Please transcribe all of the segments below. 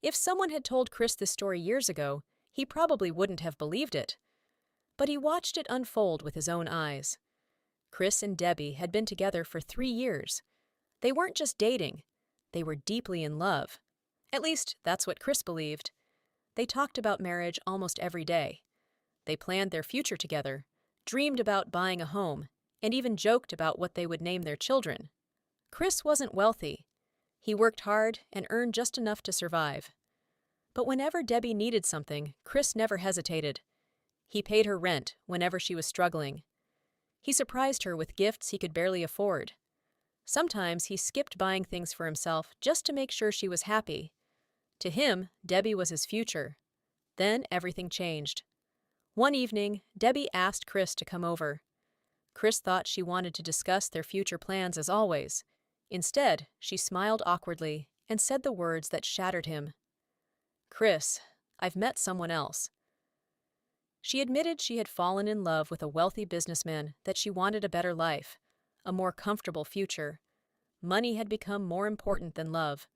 If someone had told Chris this story years ago, he probably wouldn't have believed it. But he watched it unfold with his own eyes. Chris and Debbie had been together for 3 years. They weren't just dating, they were deeply in love. At least, that's what Chris believed. They talked about marriage almost every day. They planned their future together, dreamed about buying a home, and even joked about what they would name their children. Chris wasn't wealthy. He worked hard and earned just enough to survive. But whenever Debbie needed something, Chris never hesitated. He paid her rent whenever she was struggling. He surprised her with gifts he could barely afford. Sometimes he skipped buying things for himself just to make sure she was happy. To him, Debbie was his future. Then everything changed. One evening, Debbie asked Chris to come over. Chris thought she wanted to discuss their future plans as always. Instead, she smiled awkwardly and said the words that shattered him. "Chris, I've met someone else." She admitted she had fallen in love with a wealthy businessman, that she wanted a better life, a more comfortable future. Money had become more important than love.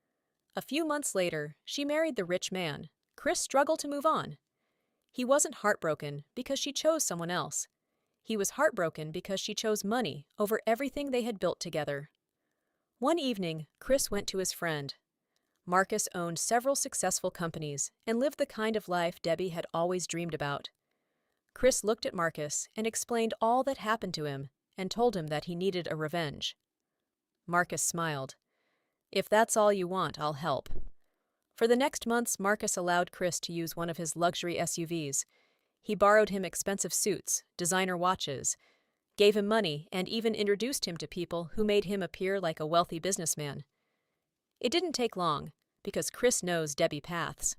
A few months later, she married the rich man. Chris struggled to move on. He wasn't heartbroken because she chose someone else. He was heartbroken because she chose money over everything they had built together. One evening, Chris went to his friend. Marcus owned several successful companies and lived the kind of life Debbie had always dreamed about. Chris looked at Marcus and explained all that happened to him and told him that he needed a revenge. Marcus smiled. "If that's all you want, I'll help." For the next months, Marcus allowed Chris to use one of his luxury SUVs. He borrowed him expensive suits, designer watches, gave him money, and even introduced him to people who made him appear like a wealthy businessman. It didn't take long, because Chris knows Debbie paths.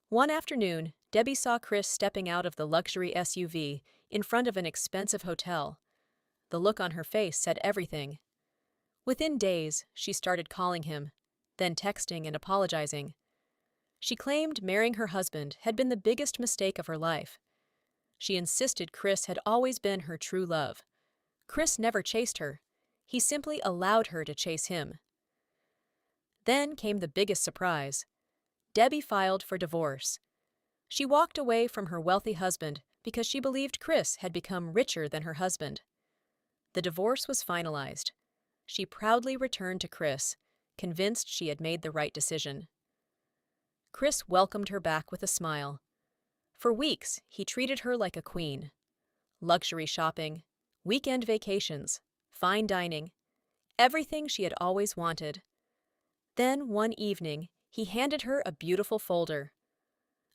One afternoon, Debbie saw Chris stepping out of the luxury SUV in front of an expensive hotel. The look on her face said everything. Within days, she started calling him, then texting and apologizing. She claimed marrying her husband had been the biggest mistake of her life. She insisted Chris had always been her true love. Chris never chased her. He simply allowed her to chase him. Then came the biggest surprise. Debbie filed for divorce. She walked away from her wealthy husband because she believed Chris had become richer than her husband. The divorce was finalized. She proudly returned to Chris, convinced she had made the right decision. Chris welcomed her back with a smile. For weeks, he treated her like a queen. Luxury shopping, weekend vacations, fine dining, everything she had always wanted. Then, one evening, he handed her a beautiful folder.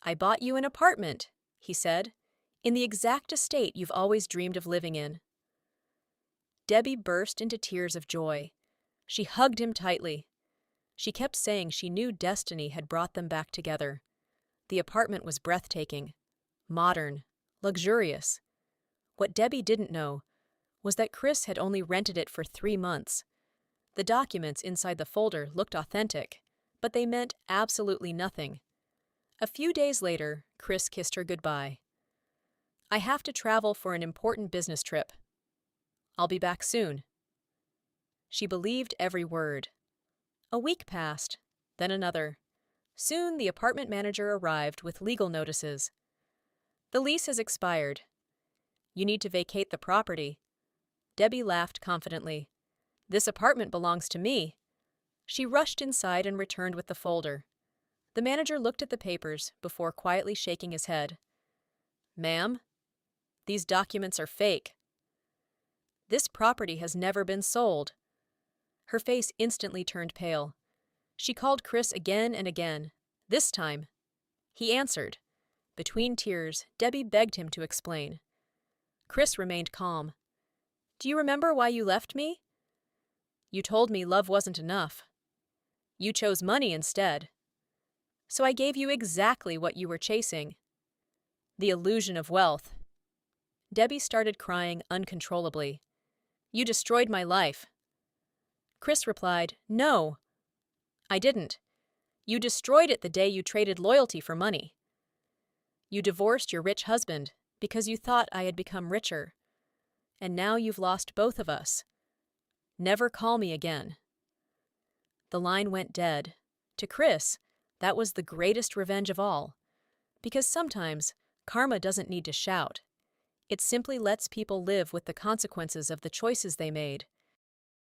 "I bought you an apartment," he said, "in the exact estate you've always dreamed of living in." Debbie burst into tears of joy. She hugged him tightly. She kept saying she knew destiny had brought them back together. The apartment was breathtaking, modern, luxurious. What Debbie didn't know was that Chris had only rented it for 3 months. The documents inside the folder looked authentic, but they meant absolutely nothing. A few days later, Chris kissed her goodbye. "I have to travel for an important business trip. I'll be back soon." She believed every word. A week passed, then another. Soon the apartment manager arrived with legal notices. "The lease has expired. You need to vacate the property." Debbie laughed confidently. "This apartment belongs to me." She rushed inside and returned with the folder. The manager looked at the papers before quietly shaking his head. "Ma'am, these documents are fake. This property has never been sold." Her face instantly turned pale. She called Chris again and again. This time, he answered. Between tears, Debbie begged him to explain. Chris remained calm. "Do you remember why you left me? You told me love wasn't enough. You chose money instead. So I gave you exactly what you were chasing. The illusion of wealth." Debbie started crying uncontrollably. "You destroyed my life." Chris replied, "No, I didn't. You destroyed it the day you traded loyalty for money. You divorced your rich husband because you thought I had become richer. And now you've lost both of us. Never call me again." The line went dead. To Chris, That was the greatest revenge of all. Because sometimes, karma doesn't need to shout. It simply lets people live with the consequences of the choices they made,